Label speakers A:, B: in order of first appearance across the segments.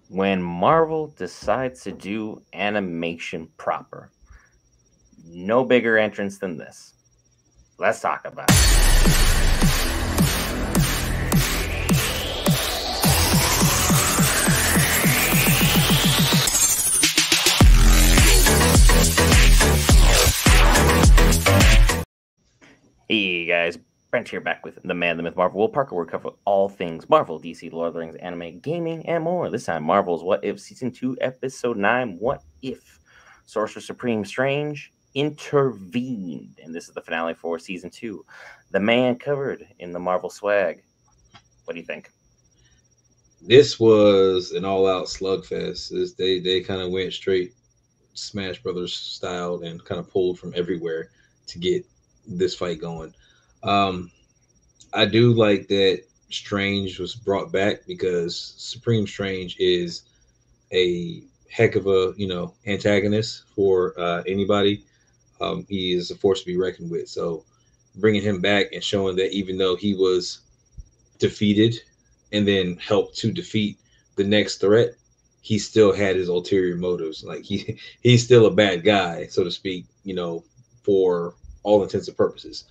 A: When Marvel decides to do animation proper, no bigger entrance than this. Let's talk about it. Hey guys, Brent here back with the Man, the Myth, Marvel, Will Parker. We're covering all things Marvel, DC, Lord of the Rings, anime, gaming, and more. This time, Marvel's What If Season 2, Episode 9. What if Sorcerer Supreme Strange intervened? And this is the finale for Season 2. The man covered in the Marvel swag. What do you think?
B: This was an all-out slugfest. They kind of went straight Smash Brothers style and kind of pulled from everywhere to get this fight going. Um, I do like that Strange was brought back because Supreme Strange is a heck of a antagonist for anybody. He is a force to be reckoned with. So bringing him back and showing that even though he was defeated and then helped to defeat the next threat, he still had his ulterior motives. Like he's still a bad guy, so to speak, for all intents and purposes.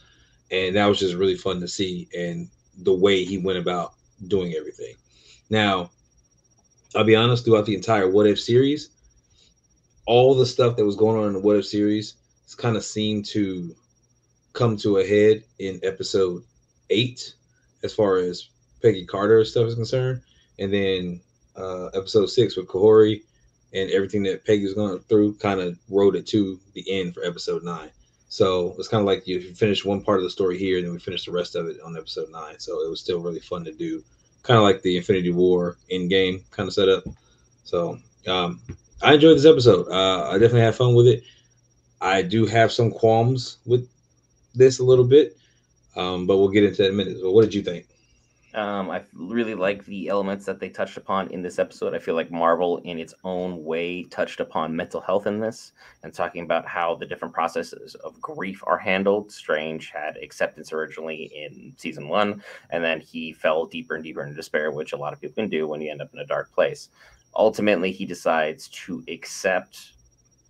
B: And that was just really fun to see and the way he went about doing everything. Now, I'll be honest, throughout the entire What If series, all the stuff that was going on in the What If series has kind of seemed to come to a head in episode 8 as far as Peggy Carter stuff is concerned, and then episode 6 with Kahori and everything that Peggy was going through kind of wrote it to the end for episode 9. So it's kind of like you finish one part of the story here, and then we finish the rest of it on episode 9. So it was still really fun to do, kind of like the Infinity War in game kind of setup. So um, I enjoyed this episode. I definitely had fun with it. I do have some qualms with this a little bit, but we'll get into that in a minute. So what did you think?
A: I really like the elements that they touched upon in this episode. I feel like Marvel, in its own way, touched upon mental health in this and talking about how the different processes of grief are handled. Strange had acceptance originally in season 1, and then he fell deeper and deeper into despair, which a lot of people can do when you end up in a dark place. Ultimately, he decides to accept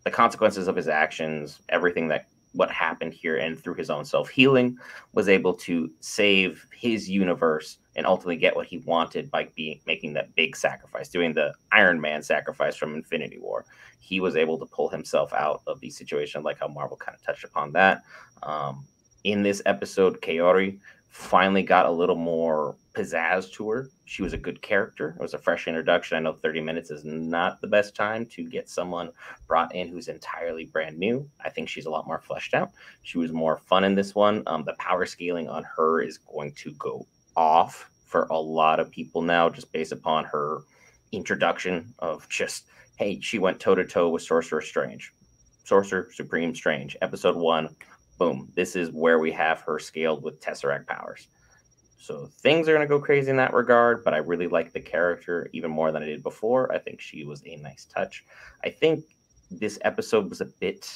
A: the consequences of his actions, everything that what happened here, and through his own self-healing was able to save his universe and ultimately get what he wanted by making that big sacrifice, doing the Iron Man sacrifice from Infinity War. He was able to pull himself out of the situation, like how Marvel kind of touched upon that. In this episode, Kaori finally got a little more pizzazz to her. She was a good character. It was a fresh introduction. I know 30 minutes is not the best time to get someone brought in who's entirely brand new. I think she's a lot more fleshed out. She was more fun in this one. The power scaling on her is going to go off for a lot of people now, just based upon her introduction of just, hey, she went toe to toe with Sorcerer Strange. Sorcerer Supreme Strange, episode 1. Boom. This is where we have her scaled with Tesseract powers. So things are going to go crazy in that regard, but I really like the character even more than I did before. I think she was a nice touch. I think this episode was a bit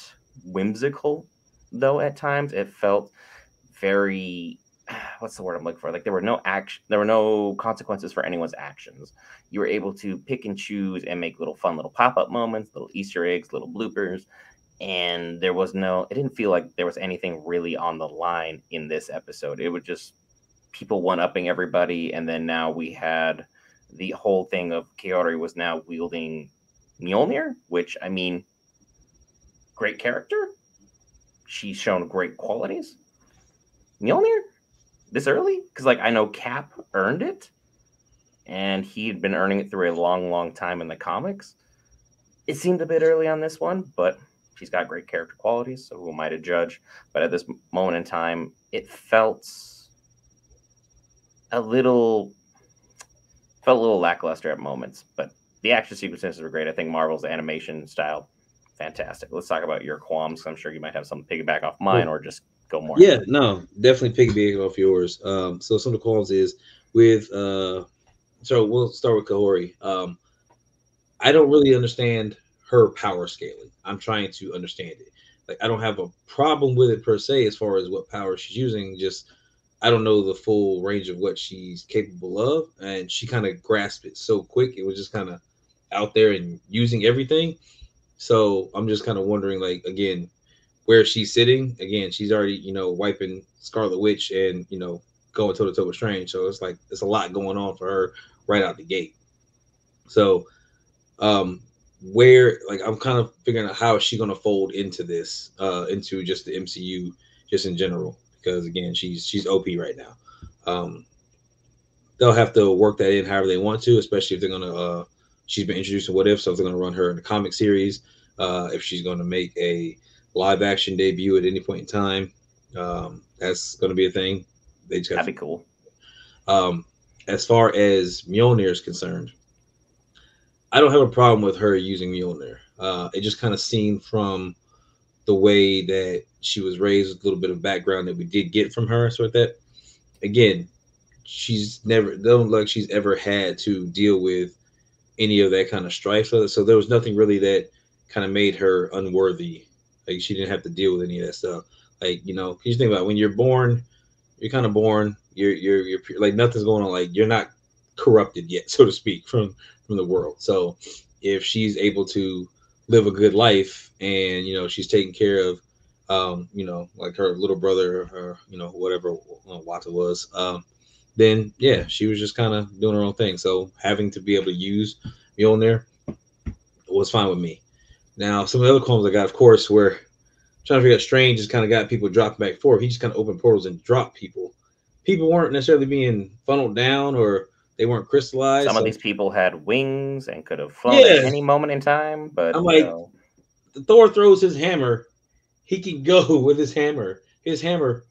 A: whimsical, though, at times. It felt very, what's the word I'm looking for? Like there were no consequences for anyone's actions. You were able to pick and choose and make little fun little pop-up moments, little Easter eggs, little bloopers. And it didn't feel like there was anything really on the line in this episode. It was just people one-upping everybody, and then now we had the whole thing of Kaori was now wielding Mjolnir, which, I mean, great character. She's shown great qualities. Mjolnir? This early? Because, like, I know Cap earned it, and he had been earning it through a long, long time in the comics. It seemed a bit early on this one, but she's got great character qualities, so who am I to judge? But at this moment in time, it felt a little lackluster at moments, but the action sequences were great. I think Marvel's animation style, fantastic. Let's talk about your qualms. I'm sure you might have some piggyback off mine or just go more
B: Yeah,
A: into it.
B: no, definitely piggybacking off yours. So some of the qualms is with so we'll start with Kahori. I don't really understand her power scaling. I'm trying to understand it. Like I don't have a problem with it per se as far as what power she's using. Just I don't know the full range of what she's capable of, and she kind of grasped it so quick. It was just kind of out there and using everything. So I'm just kind of wondering, like, again, where she's sitting. Again, she's already, wiping Scarlet Witch and, going toe to toe with Strange. So it's like it's a lot going on for her right out the gate. So um where, like, I'm kind of figuring out how is she going to fold into this, into just the MCU, just in general, because again, she's OP right now. They'll have to work that in however they want to, especially if they're going to she's been introduced to What If, so if they're going to run her in the comic series, if she's going to make a live action debut at any point in time, that's going to be a thing. They just got
A: That'd be cool.
B: um as far as Mjolnir is concerned, I don't have a problem with her using Mjolnir. It just kind of seemed from the way that she was raised, with a little bit of background that we did get from her, so that again, she's never don't look like she's ever had to deal with any of that kind of strife. So there was nothing really that kind of made her unworthy. Like, she didn't have to deal with any of that stuff. Like, can you think about it? When you're born, you're kind of born. You're like, nothing's going on. Like, you're not corrupted yet, so to speak, from the world. So if she's able to live a good life, and she's taking care of, like her little brother, or whatever Wata was, then yeah, she was just kind of doing her own thing. So having to be able to use Mjolnir was fine with me. Now, some of the other clones I got, of course, were trying to figure out. Strange just kind of got people dropping back and forth. He just kind of opened portals and dropped people. People weren't necessarily being funneled down, or they weren't crystallized.
A: Some of
B: So
A: these people had wings and could have flown at
B: yeah,
A: any moment in time, but
B: I'm like, Thor throws his hammer. He can go with his hammer. His hammer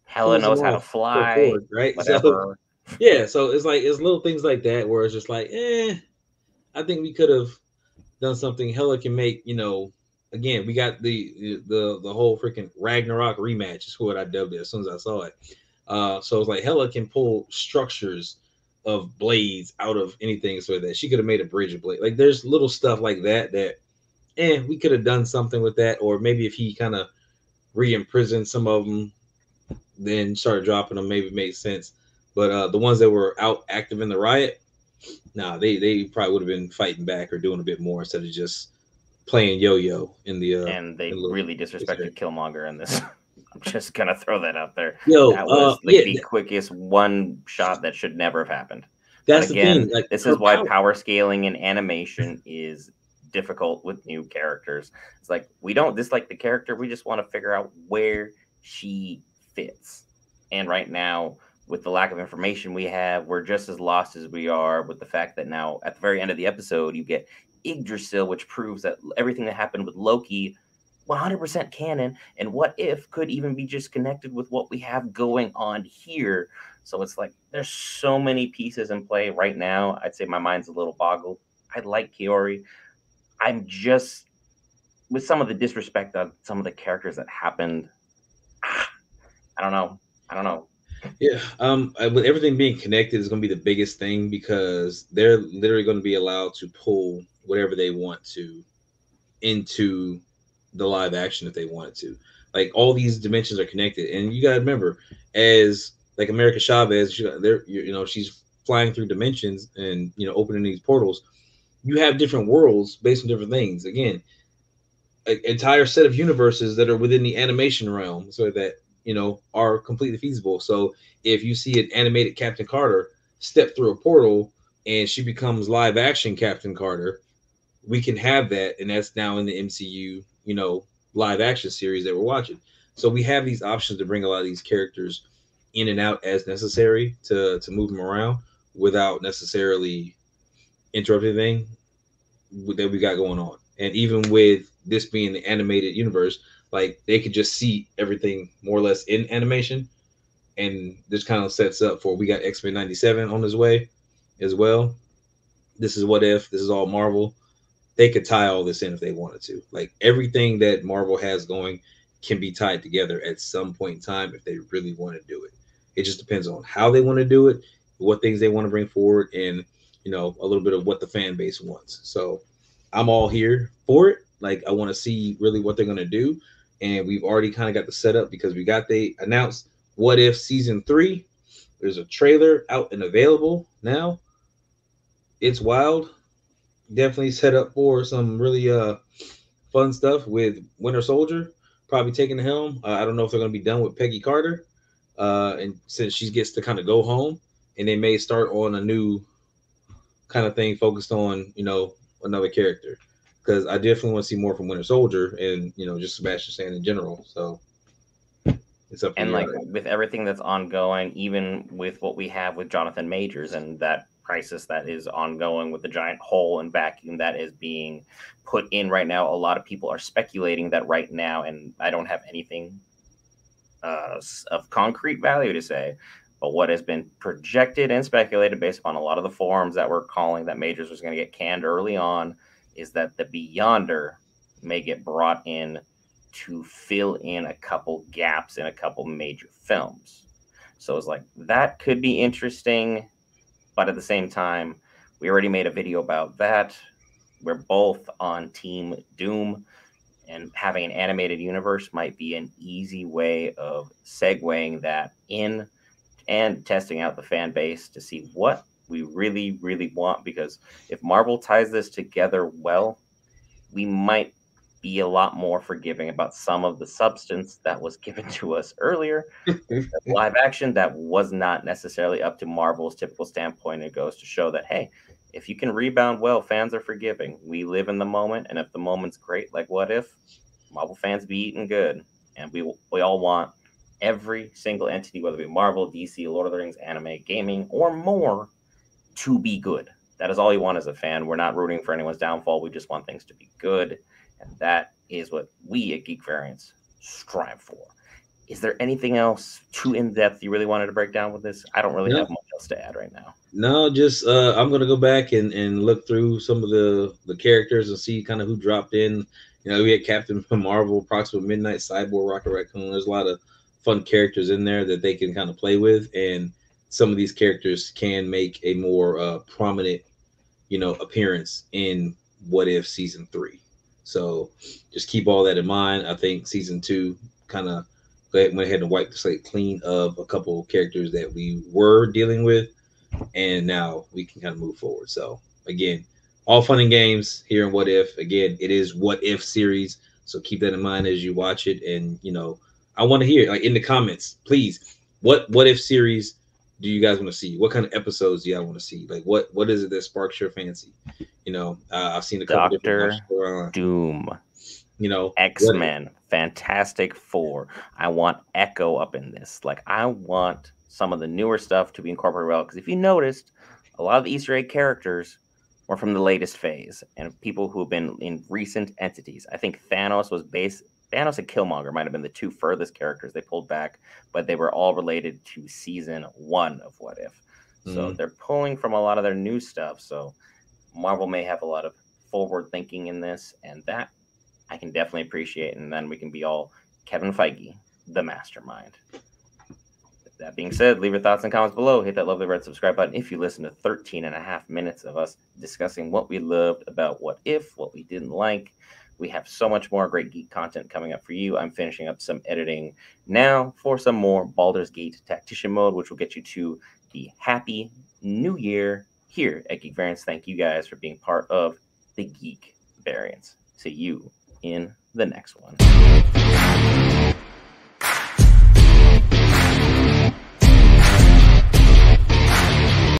A: Hela
B: pulls him
A: knows how to
B: off, go
A: fly,
B: forward, right? So
A: whatever.
B: yeah, so it's little things like that where it's just like, I think we could have done something. Hella can make, again, we got the whole freaking Ragnarok rematch is what I dubbed it as soon as I saw it. So it's like Hella can pull structures of blades out of anything, so that she could have made a bridge of blade. Like, there's little stuff like that we could have done something with that. Or maybe if he kind of re-imprisoned some of them, then started dropping them, maybe it made sense. But the ones that were out active in the riot, nah, they probably would have been fighting back or doing a bit more instead of just playing yo-yo in the
A: And they
B: in the
A: really disrespected Killmonger in this. I'm just gonna throw that out there.
B: yo
A: That was like
B: yeah,
A: the quickest one shot that should never have happened. But
B: that's the thing.
A: again,
B: Like,
A: this
B: her
A: is why
B: power.
A: power scaling in animation is difficult with new characters. It's like we don't dislike the character, we just want to figure out where she fits. And right now, with the lack of information we have, we're just as lost as we are with the fact that now at the very end of the episode you get Yggdrasil, which proves that everything that happened with Loki 100% canon, and What If could even be just connected with what we have going on here. So it's like there's so many pieces in play right now. I'd say my mind's a little boggled. I like Kiori. I'm just with some of the disrespect of some of the characters that happened. I don't know. I don't know.
B: Yeah, with everything being connected is going to be the biggest thing, because they're literally going to be allowed to pull whatever they want to into the live action if they wanted to. Like, all these dimensions are connected, and you got to remember, as like America Chavez, she's flying through dimensions and opening these portals. You have different worlds based on different things. Again, an entire set of universes that are within the animation realm, so that are completely feasible. So if you see an animated Captain Carter step through a portal and she becomes live action Captain Carter, we can have that, and that's now in the MCU, live action series that we're watching. So we have these options to bring a lot of these characters in and out as necessary to move them around without necessarily interrupting anything that we got going on. And even with this being the animated universe, like, they could just see everything more or less in animation, and this kind of sets up for, we got X-Men 97 on his way as well. This is What If. This is all Marvel. They could tie all this in if they wanted to. Like, everything that Marvel has going can be tied together at some point in time if they really want to do it. It just depends on how they want to do it, what things they want to bring forward, and a little bit of what the fan base wants. So I'm all here for it. Like, I want to see really what they're going to do, and we've already kind of got the setup, because they announced What If season 3. There's a trailer out and available now. It's wild. definitely set up for some really fun stuff with Winter Soldier probably taking the helm. I don't know if they're going to be done with Peggy Carter, and since she gets to kind of go home, and they may start on a new kind of thing focused on another character, because I definitely want to see more from Winter Soldier and just Sebastian Stan in general. So it's up to
A: And
B: you.
A: like with everything that's ongoing, even with what we have with Jonathan Majors and that crisis that is ongoing with the giant hole and vacuum that is being put in right now, a lot of people are speculating that right now, and I don't have anything of concrete value to say, but what has been projected and speculated based upon a lot of the forums that were calling that Majors was going to get canned early on is that the Beyonder may get brought in to fill in a couple gaps in a couple major films. So it's like that could be interesting, but at the same time, we already made a video about that. We're both on Team Doom, and having an animated universe might be an easy way of segueing that in and testing out the fan base to see what we really, really want. Because if Marvel ties this together well, we might be a lot more forgiving about some of the substance that was given to us earlier. Live action that was not necessarily up to Marvel's typical standpoint. It goes to show that, hey, if you can rebound well, fans are forgiving. We live in the moment, and if the moment's great, like What If, Marvel fans be eating good, and we all want every single entity, whether it be Marvel, DC, Lord of the Rings, anime, gaming, or more, to be good. That is all you want as a fan. We're not rooting for anyone's downfall. We just want things to be good, and that is what we at Geek Variants strive for. Is there anything else too in depth you really wanted to break down with this? I don't really
B: No,
A: have much else to add right now.
B: no, just I'm gonna go back and look through some of the characters and see kind of who dropped in. We had Captain Marvel, Proxima Midnight, Cyborg, Rocket Raccoon. There's a lot of fun characters in there that they can kind of play with, and some of these characters can make a more prominent, appearance in What If season 3. So just keep all that in mind. I think season 2 kind of went ahead and wiped the slate clean of a couple of characters that we were dealing with, and now we can kind of move forward. So again, all fun and games here in What If. Again, it is What If series, so keep that in mind as you watch it. And I want to hear, like, in the comments, please. What If series do you guys want to see? What kind of episodes do y'all want to see? Like, what is it that sparks your fancy? I've seen a couple different
A: Doctor
B: options.
A: Doom,
B: What if?
A: X-Men, Fantastic Four. I want Echo up in this. Like, I want some of the newer stuff to be incorporated well. Because if you noticed, a lot of the Easter egg characters were from the latest phase and people who have been in recent entities. I think Thanos and Killmonger might have been the two furthest characters they pulled back, but they were all related to season 1 of What If. So they're pulling from a lot of their new stuff. So Marvel may have a lot of forward thinking in this, and that I can definitely appreciate. And then we can be all Kevin Feige, the mastermind. That being said, leave your thoughts and comments below. Hit that lovely red subscribe button if you listen to 13 and a half minutes of us discussing what we loved about What If, what we didn't like. We have so much more great geek content coming up for you. I'm finishing up some editing now for some more Baldur's Gate Tactician mode, which will get you to the happy new year here at Geek Variants. Thank you guys for being part of the Geek Variants. See you in the next one.